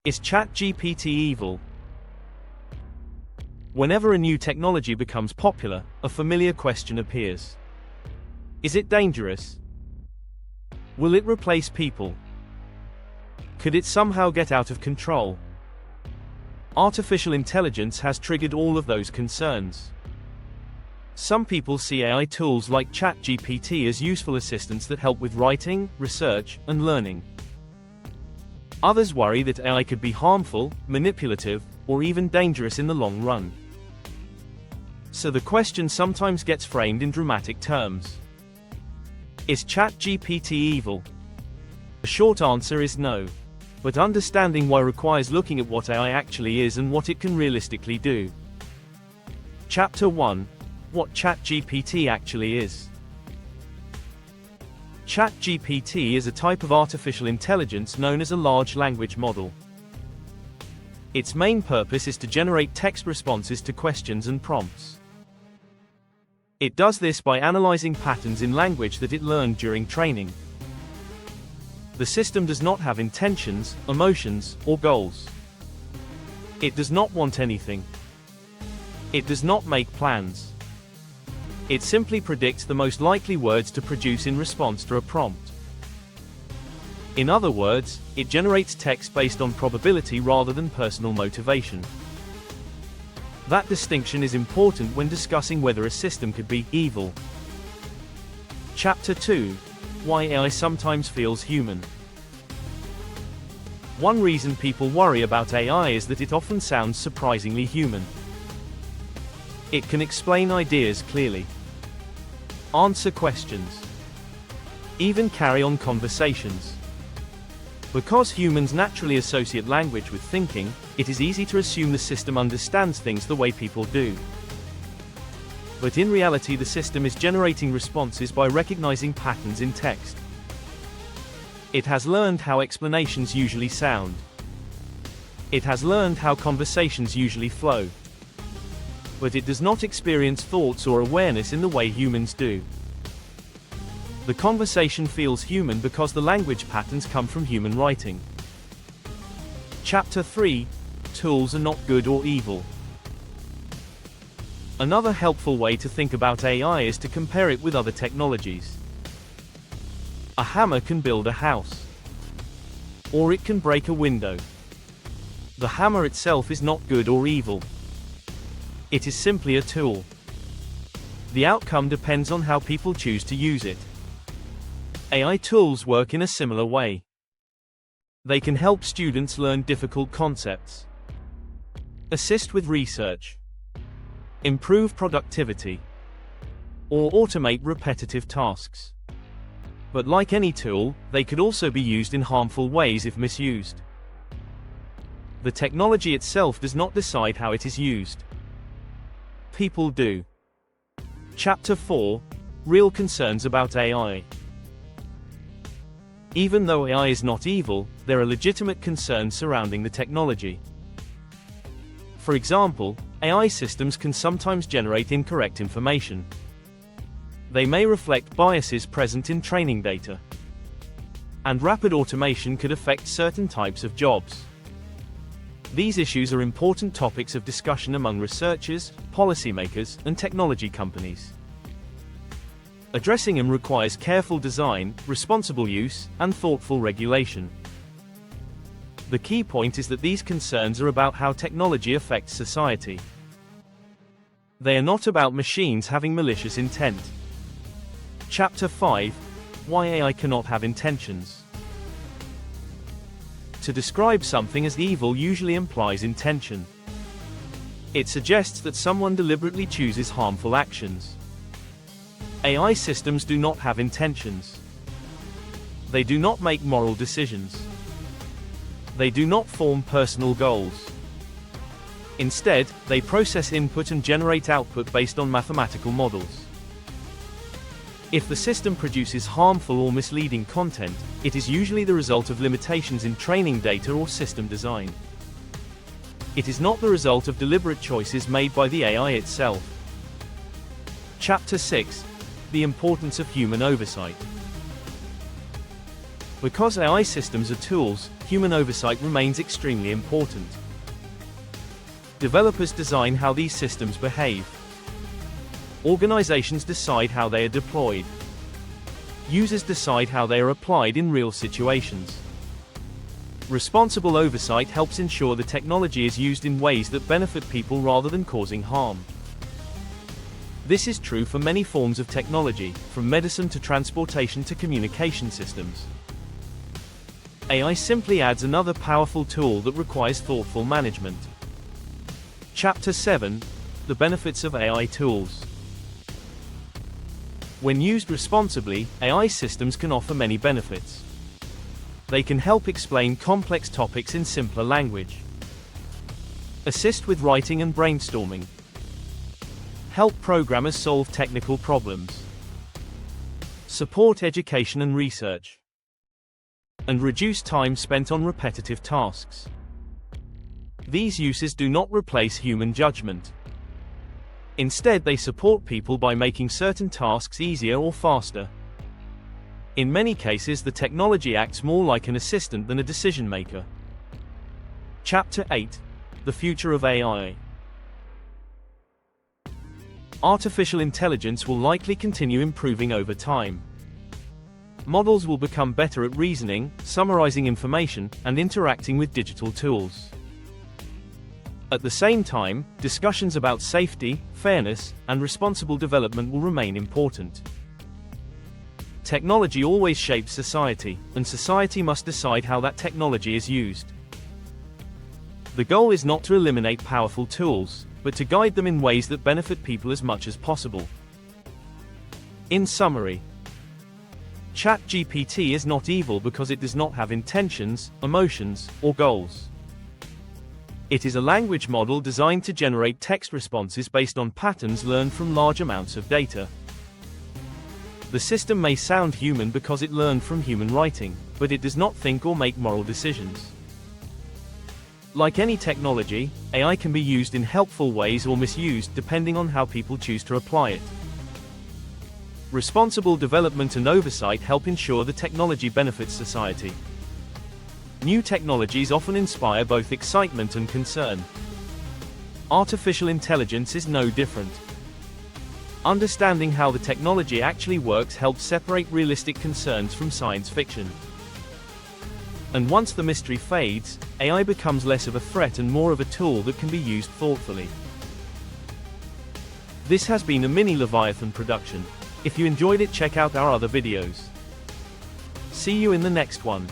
Is ChatGPT evil? Whenever a new technology becomes popular, a familiar question appears. Is it dangerous? Will it replace people? Could it somehow get out of control? Artificial intelligence has triggered all of those concerns. Some people see AI tools like ChatGPT as useful assistants that help with writing, research, and learning. Others worry that AI could be harmful, manipulative, or even dangerous in the long run. So the question sometimes gets framed in dramatic terms. Is ChatGPT evil? The short answer is no. But understanding why requires looking at what AI actually is and what it can realistically do. Chapter 1. What ChatGPT actually is. ChatGPT is a type of artificial intelligence known as a large language model. Its main purpose is to generate text responses to questions and prompts. It does this by analyzing patterns in language that it learned during training. The system does not have intentions, emotions, or goals. It does not want anything. It does not make plans. It simply predicts the most likely words to produce in response to a prompt. In other words, it generates text based on probability rather than personal motivation. That distinction is important when discussing whether a system could be evil. Chapter 2. Why AI sometimes feels human. One reason people worry about AI is that it often sounds surprisingly human. It can explain ideas clearly, answer questions, even carry on conversations. Because humans naturally associate language with thinking, it is easy to assume the system understands things the way people do. But in reality, the system is generating responses by recognizing patterns in text. It has learned how explanations usually sound. It has learned how conversations usually flow. But it does not experience thoughts or awareness in the way humans do. The conversation feels human because the language patterns come from human writing. Chapter 3. Tools are not good or evil. Another helpful way to think about AI is to compare it with other technologies. A hammer can build a house. Or it can break a window. The hammer itself is not good or evil. It is simply a tool. The outcome depends on how people choose to use it. AI tools work in a similar way. They can help students learn difficult concepts, assist with research, improve productivity, or automate repetitive tasks. But like any tool, they could also be used in harmful ways if misused. The technology itself does not decide how it is used. People do. Chapter 4. Real concerns about AI. Even though AI is not evil, there are legitimate concerns surrounding the technology. For example, AI systems can sometimes generate incorrect information. They may reflect biases present in training data. And rapid automation could affect certain types of jobs. These issues are important topics of discussion among researchers, policymakers, and technology companies. Addressing them requires careful design, responsible use, and thoughtful regulation. The key point is that these concerns are about how technology affects society. They are not about machines having malicious intent. Chapter 5. Why AI cannot have intentions. To describe something as evil usually implies intention. It suggests that someone deliberately chooses harmful actions. AI systems do not have intentions. They do not make moral decisions. They do not form personal goals. Instead, they process input and generate output based on mathematical models. If the system produces harmful or misleading content, it is usually the result of limitations in training data or system design. It is not the result of deliberate choices made by the AI itself. Chapter 6. The importance of human oversight. Because AI systems are tools, human oversight remains extremely important. Developers design how these systems behave. Organizations decide how they are deployed. Users decide how they are applied in real situations. Responsible oversight helps ensure the technology is used in ways that benefit people rather than causing harm. This is true for many forms of technology, from medicine to transportation to communication systems. AI simply adds another powerful tool that requires thoughtful management. Chapter 7: The Benefits of AI Tools. When used responsibly, AI systems can offer many benefits. They can help explain complex topics in simpler language, assist with writing and brainstorming, help programmers solve technical problems, support education and research, and reduce time spent on repetitive tasks. These uses do not replace human judgment. Instead, they support people by making certain tasks easier or faster. In many cases, the technology acts more like an assistant than a decision maker. Chapter 8: The Future of AI. Artificial intelligence will likely continue improving over time. Models will become better at reasoning, summarizing information, and interacting with digital tools. At the same time, discussions about safety, fairness, and responsible development will remain important. Technology always shapes society, and society must decide how that technology is used. The goal is not to eliminate powerful tools, but to guide them in ways that benefit people as much as possible. In summary, ChatGPT is not evil because it does not have intentions, emotions, or goals. It is a language model designed to generate text responses based on patterns learned from large amounts of data. The system may sound human because it learned from human writing, but it does not think or make moral decisions. Like any technology, AI can be used in helpful ways or misused depending on how people choose to apply it. Responsible development and oversight help ensure the technology benefits society. New technologies often inspire both excitement and concern. Artificial intelligence is no different. Understanding how the technology actually works helps separate realistic concerns from science fiction. And once the mystery fades, AI becomes less of a threat and more of a tool that can be used thoughtfully. This has been a mini Leviathan production. If you enjoyed it, check out our other videos. See you in the next one.